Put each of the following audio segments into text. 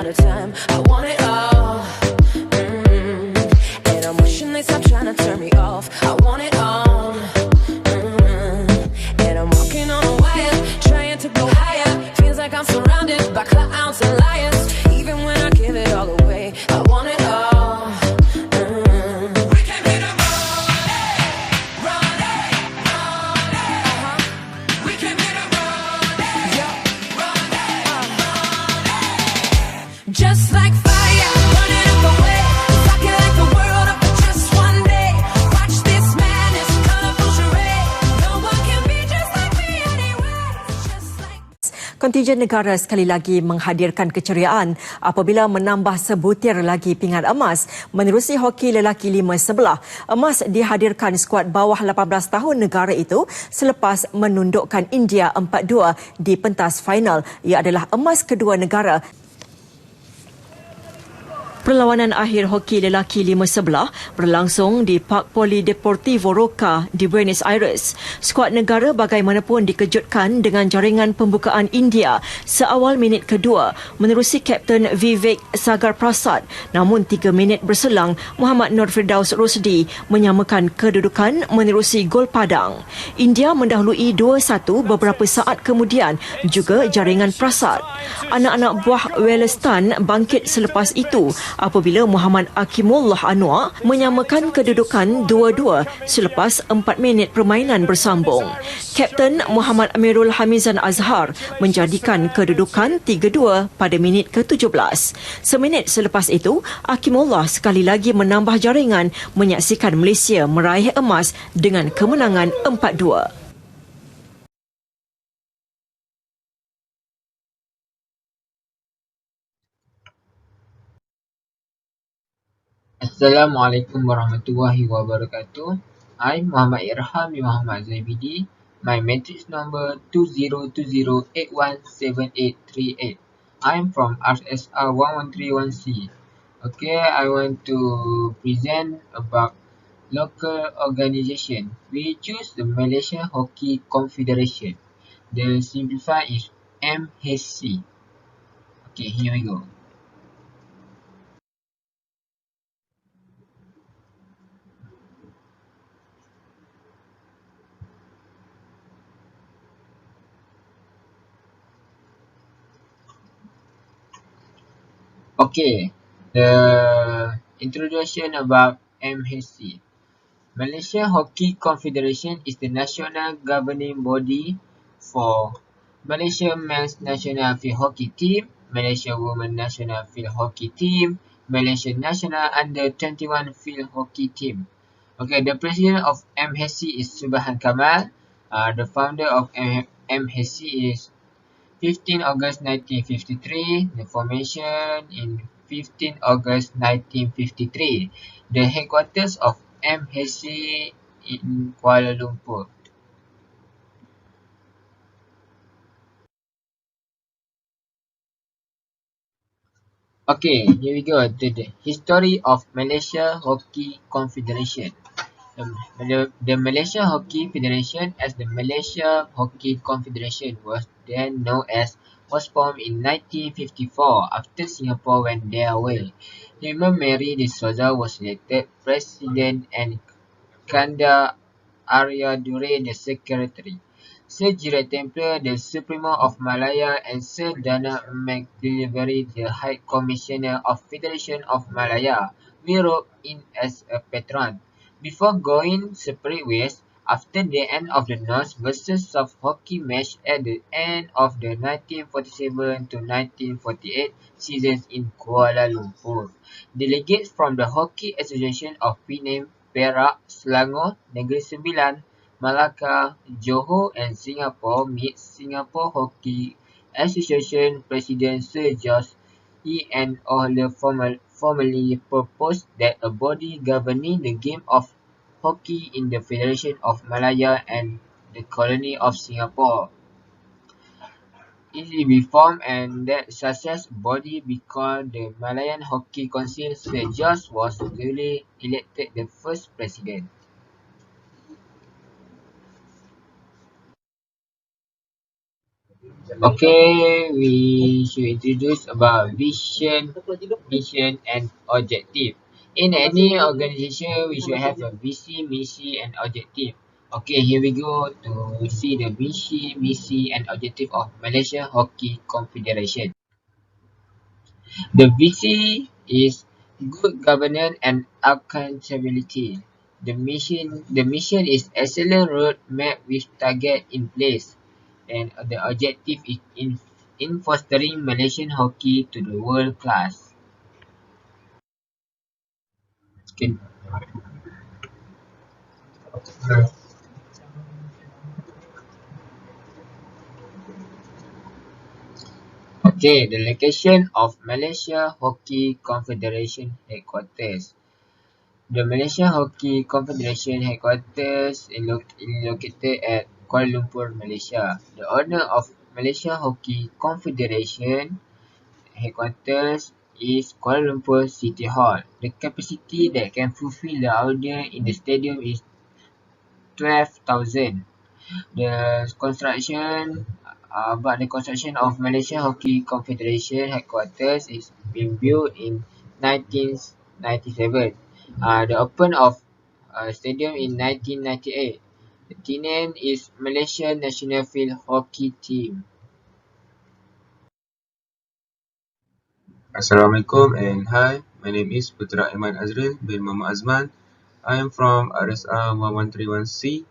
a time. I want it all. And I'm wishing they stop trying to turn me off. I want it all. And I'm walking on a wire, trying to go higher. Feels like I'm surrounded by clowns and liars. Even when I give it all away, I want it all. We can hit a we can hit a just like fire, burning up the way, rocking like the world up for just one day. Watch this madness, colorful charade. No one can be just like me anyway. Just like Kontingen negara sekali lagi menghadirkan keceriaan apabila menambah sebutir lagi pingat emas menerusi hoki lelaki 5 sebelah. Emas dihadirkan skuad bawah 18 tahun negara itu selepas menundukkan India 4-2 di pentas final. Ia adalah emas kedua negara. Perlawanan akhir hoki lelaki 5 sebelah berlangsung di Park Polideportivo Roca di Buenos Aires. Skuad negara bagaimanapun dikejutkan dengan jaringan pembukaan India seawal minit kedua menerusi Kapten Vivek Sagar Prasad. Namun 3 minit berselang, Muhammad Nur Firdaus Rosdi menyamakan kedudukan menerusi gol padang. India mendahului 2-1 beberapa saat kemudian juga jaringan Prasad. Anak-anak buah Wellestan bangkit selepas itu apabila Muhammad Akimullah Anwar menyamakan kedudukan 2-2 selepas 4 minit permainan bersambung. Kapten Muhammad Amirul Hamizan Azhar menjadikan kedudukan 3-2 pada minit ke-17. Seminit selepas itu, Akimullah sekali lagi menambah jaringan menyaksikan Malaysia meraih emas dengan kemenangan 4-2. Assalamualaikum warahmatullahi wabarakatuh. I'm Muhammad Irham bin Muhammad Zaibidi. My matrix number 2020817838. I'm from RSR 1131C. Okay, I want to present about local organization. We choose the Malaysia Hockey Confederation. The simplified is MHC. Okay, here we go. Okay, the introduction about MHC. Malaysia Hockey Confederation is the national governing body for Malaysia Men's National Field Hockey Team, Malaysia Women's National Field Hockey Team, Malaysia National Under-21 Field Hockey Team. Okay, the president of MHC is Subhan Kamal. The founder of MHC is 15 August 1953, the formation in 15 August 1953. The headquarters of MHC in Kuala Lumpur. Okay, here we go to the history of Malaysia Hockey Confederation. The Malaysia Hockey Federation as the Malaysia Hockey Confederation was then known as was formed in 1954 after Singapore went their way. Imam Mary de Souza was elected president and Kanda Arya Dure the secretary. Sir Gerard Templer, the Supremo of Malaya, and Sir Dana McDelivery, the High Commissioner of Federation of Malaya, we roped in as a patron. Before going separate ways, after the end of the North versus South hockey match at the end of the 1947 to 1948 seasons in Kuala Lumpur, delegates from the Hockey Association of Penang, Perak, Selangor, Negeri Sembilan, Malacca, Johor and Singapore meet Singapore Hockey Association President Sir George E.N. O'Hare formally proposed that a body governing the game of hockey in the Federation of Malaya and the Colony of Singapore is be formed, and that such a body be called the Malayan Hockey Council. Sir George was duly elected the first president. Okay, we should introduce about vision, mission, and objective. In any organization, we should have a vision, mission, and objective. Okay, here we go to see the vision, mission, and objective of Malaysia Hockey Confederation. The vision is good governance and accountability. The mission is excellent road map with target in place. And the objective is in fostering Malaysian hockey to the world class. Okay. Okay, the location of Malaysia Hockey Confederation headquarters. The Malaysia Hockey Confederation headquarters is located at Kuala Lumpur, Malaysia. The owner of Malaysia Hockey Confederation headquarters is Kuala Lumpur City Hall. The capacity that can fulfill the audience in the stadium is 12,000. The construction of Malaysia Hockey Confederation headquarters is being built in 1997. The open of stadium in 1998. The team name is Malaysia National Field Hockey Team. Assalamualaikum and hi, my name is Putra Iman Azril bin Muhammad Azman. I am from RSR 1131C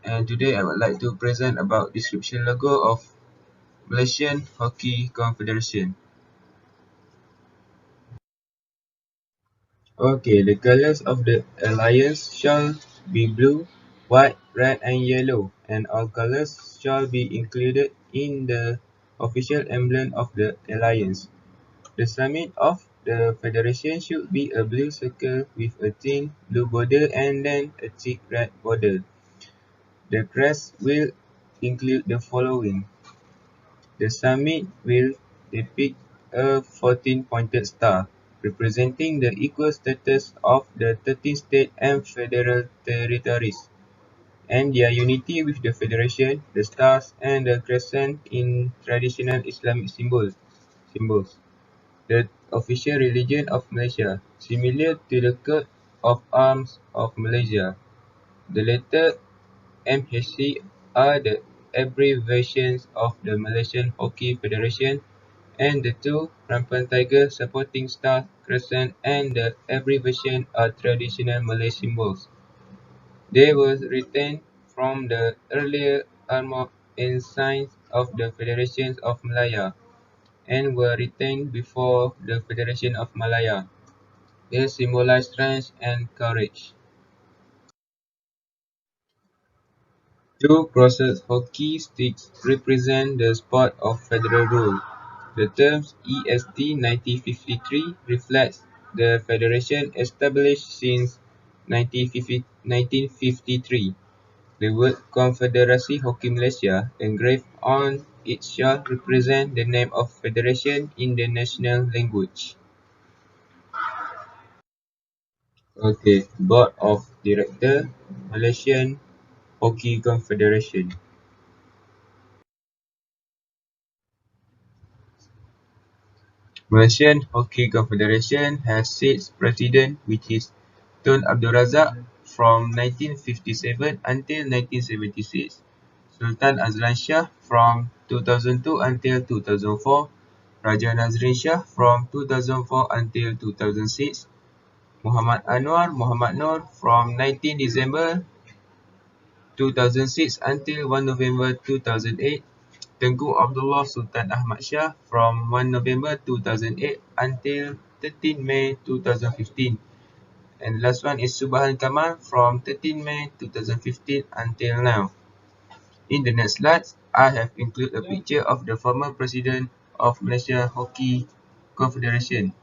and today I would like to present about description logo of Malaysian Hockey Confederation. Okay, the colors of the alliance shall be blue, white, red and yellow, and all colors shall be included in the official emblem of the alliance. The summit of the federation should be a blue circle with a thin blue border and then a thick red border. The crest will include the following. The summit will depict a 14-pointed star, representing the equal status of the 13 states and federal territories, and their unity with the federation, the stars, and the crescent in traditional Islamic symbols. The official religion of Malaysia, similar to the coat of arms of Malaysia. The letter MHC are the abbreviations of the Malaysian Hockey Federation, and the two rampant tiger supporting star, crescent, and the abbreviation are traditional Malay symbols. They were retained from the earlier armored ensigns of the Federation of Malaya, and were retained before the Federation of Malaya. They symbolize strength and courage. Two crosses hockey sticks represent the sport of federal rule. The term EST 1953 reflects the federation established since 1953. The word Confederasi Hoki Malaysia engraved on it shall represent the name of federation in the national language. Okay, Board of Director, Malaysian Hockey Confederation. Malaysian Hockey Confederation has six presidents, which is Tun Abdul Razak from 1957 until 1976, Sultan Azlan Shah from 2002 until 2004, Raja Nazrin Shah from 2004 until 2006, Muhammad Anwar Muhammad Noor from 19 December 2006 until 1 November 2008, Tengku Abdullah Sultan Ahmad Shah from 1 November 2008 until 13 May 2015. And last one is Subhan Kamal from 13 May 2015 until now. In the next slides, I have included a picture of the former president of Malaysia Hockey Confederation.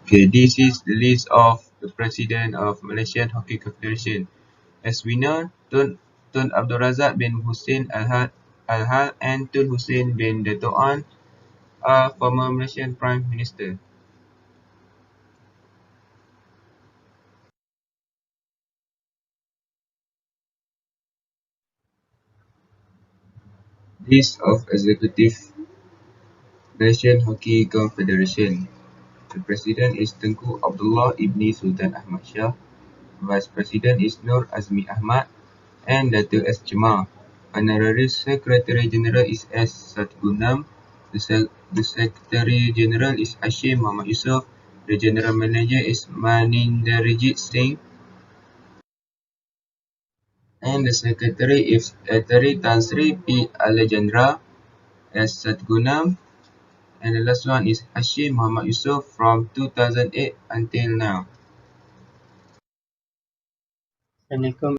Okay, this is the list of the president of Malaysian Hockey Confederation. As we know, Tun Abdul Razak bin Hussein Al-Hal and Tun Hussein bin Dato' An are former Malaysian Prime Minister. List of Executive Malaysian Hockey Confederation. The President is Tengku Abdullah Ibni Sultan Ahmad Shah. Vice President is Nur Azmi Ahmad and Dato' S. Jemaah. Honorary Secretary General is S. Satgunam. The Secretary General is Hashim Muhammad Yusof. The General Manager is Maninderjit Singh. And the Secretary is Tari Tan Sri P. Alejandra S. Satgunam. And the last one is Hashim Muhammad Yusof from 2008 until now. Assalamualaikum.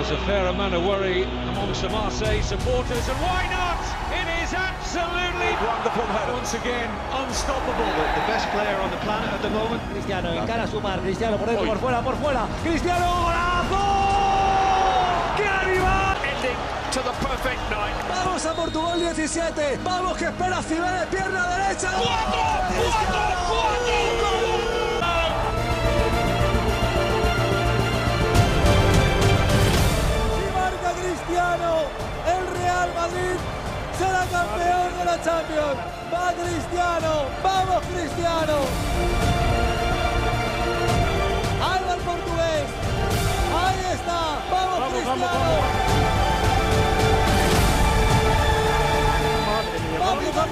There's a fair amount of worry amongst the Marseille supporters, and why not? It is absolutely wonderful header. Once again, unstoppable. The best player on the planet at the moment. Cristiano, encara a sumar, Cristiano por dentro, por fuera, Cristiano, golazo, ¡qué animal! Ending to the perfect night. Vamos a Portugal 17, vamos que espera Cibeles, pierna derecha. Si marca Cristiano, el Real Madrid será campeón de la Champions. Va Cristiano, vamos Cristiano. Ahí va el portugués, ahí está, vamos Cristiano. ¡Vamos, Cristiano!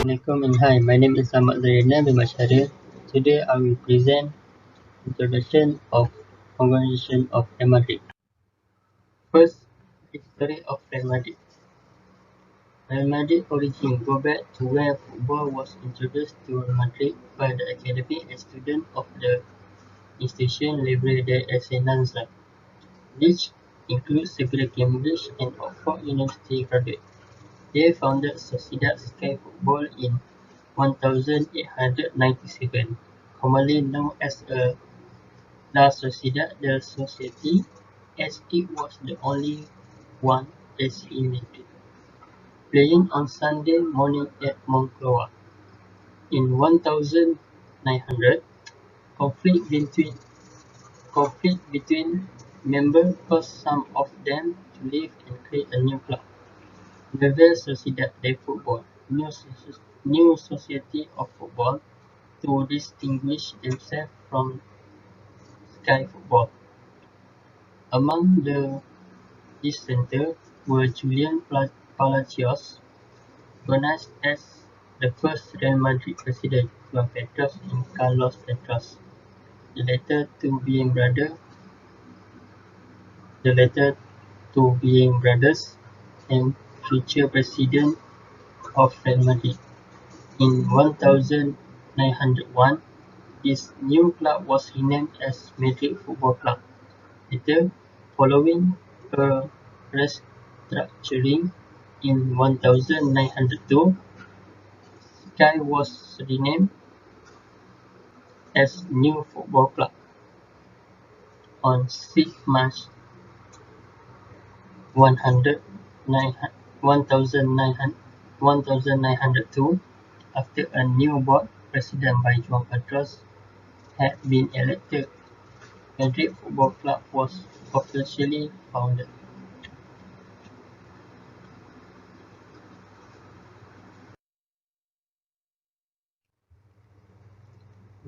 Assalamualaikum and hi, my name is Ahmad Zairina bin Mashari. Today I will present introduction of organization of Real Madrid. First, history of Real Madrid. Real Madrid origin go back to where football was introduced to Madrid by the academy and students of the institution Libre de Enseñanza, which includes Sevilla Cambridge and Oxford University graduates. They founded Sociedad Sky Football in 1897, commonly known as La Sociedad de Society, as it was the only one as in Madrid, playing on Sunday morning at Moncloa. In 1900, conflict between members caused some of them to leave and create a new club, Real Sociedad de Football. new society of football to distinguish themselves from Sky Football. Among the dissenters were Julian Palacios, recognized as the first Real Madrid president, Juan Petros and Carlos Petros, the latter two being brothers and future president of Real Madrid. In 1901, this new club was renamed as Madrid Football Club. Later, following a restructuring in 1902, Sky was renamed as New Football Club. On 6 March 1902, after a new board, president by Juan Petros, had been elected, Madrid Football Club was officially founded.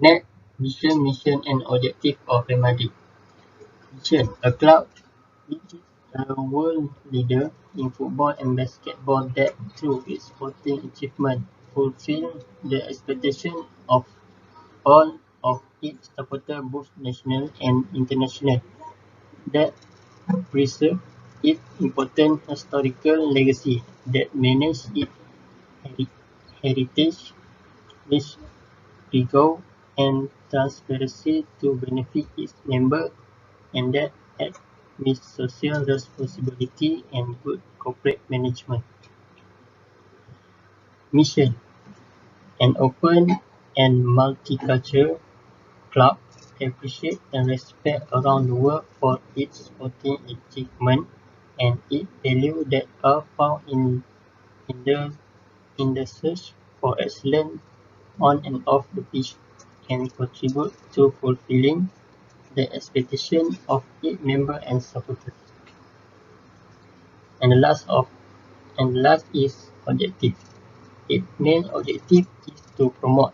Net vision, mission and objective of Real Madrid. Vision: a club which is a world leader in football and basketball that, through its sporting achievement, fulfills the expectations of all of its supporters, both national and international, that preserve its important historical legacy, that manage its heritage with rigor and transparency to benefit its members, and that act with social responsibility and good corporate management. Mission: an open and multicultural club appreciated and respected around the world for its sporting achievements and its values that are found in the in the search for excellence on and off the pitch, and contribute to fulfilling the expectations of its members and supporters. And the last is objective. Its main objective is to promote,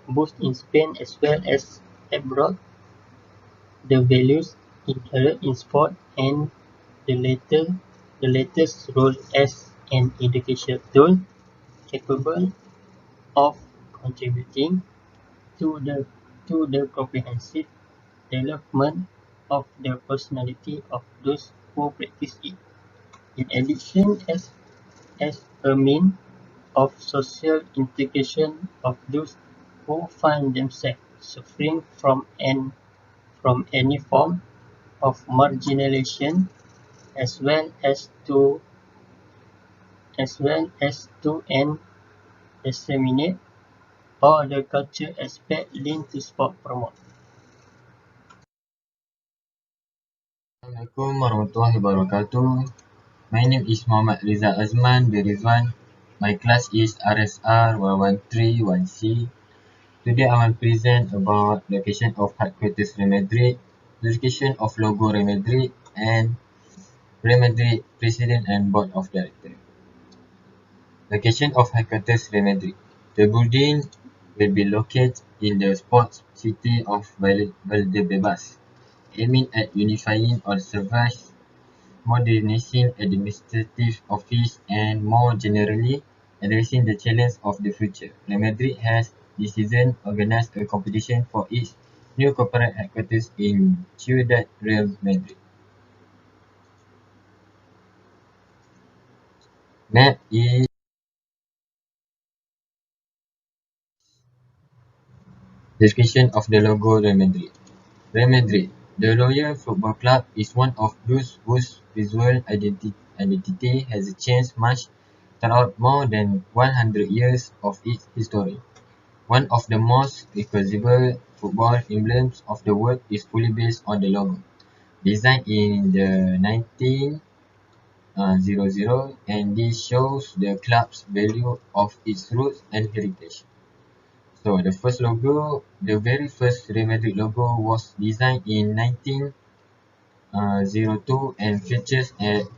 both in Spain as well as abroad, the values inherent in sport, and the latter's role as an educational tool capable of contributing to the comprehensive development of the personality of those who practice it. In addition, as a means of social integration of those who find themselves suffering from any form of marginalization, as well as to and disseminate all the cultural aspects linked to sport promote. Assalamualaikum warahmatullahi wabarakatuh. My name is Muhammad Riza Azman bin Rizwan. My class is RSR 1131C. Today I will present about location of headquarters Real Madrid, location of logo Real Madrid, and Real Madrid President and Board of Directors. Location of headquarters Real Madrid. The building will be located in the sports city of Valdebebas, aiming at unifying all services, modernizing administrative office, and more generally, addressing the challenge of the future. Real Madrid has this season organized a competition for its new corporate headquarters in Ciudad Real Madrid. Map is description of the logo Real Madrid. Real Madrid, the Royal Football Club, is one of those whose visual identity has changed much throughout more than 100 years of its history. One of the most recognizable football emblems of the world is fully based on the logo, designed in the 1900, and this shows the club's value of its roots and heritage. So the very first Real Madrid logo was designed in 1902 and features an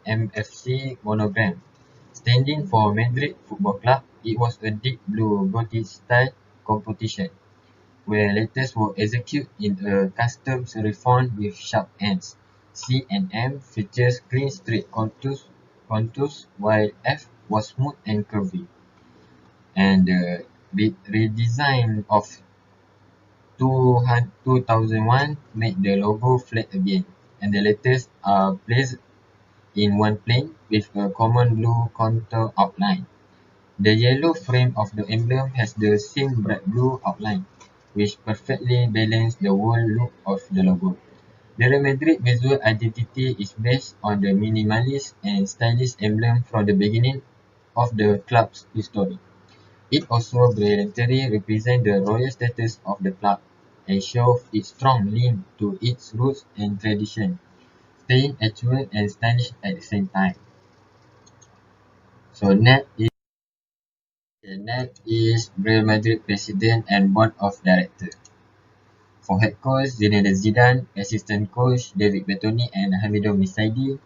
MFC monogram Standing for Madrid Football Club, it was a deep blue Gothic-style competition, where letters were executed in a custom serif font with sharp ends. C and M features clean straight contours, while F was smooth and curvy. And the redesign of 2001 made the logo flat again, and the letters are placed in one plane with a common blue contour outline. The yellow frame of the emblem has the same bright blue outline, which perfectly balances the whole look of the logo. The Real Madrid visual identity is based on the minimalist and stylish emblem from the beginning of the club's history. It also brilliantly represents the royal status of the club and shows its strong link to its roots and tradition, staying actual and stylish at the same time. So next is Real Madrid President and Board of Directors. For head coach, Zinedine Zidane, assistant coach, David Bertoni and Hamido Misaidi,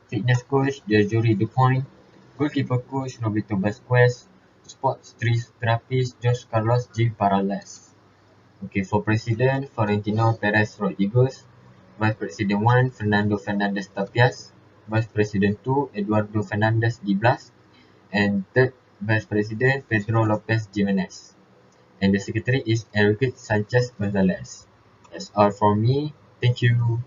fitness coach, Gregory Dupont, goalkeeper coach, Roberto Vasquez, sports therapist, Jose Carlos G. Parales. Okay, for president, Florentino Perez Rodriguez, vice president 1, Fernando Fernandez Tapias, vice president 2, Eduardo Fernandez Di Blas, and third vice president, Pedro Lopez Jimenez. And the secretary is Enrique Sanchez Gonzalez. That's all from me. Thank you.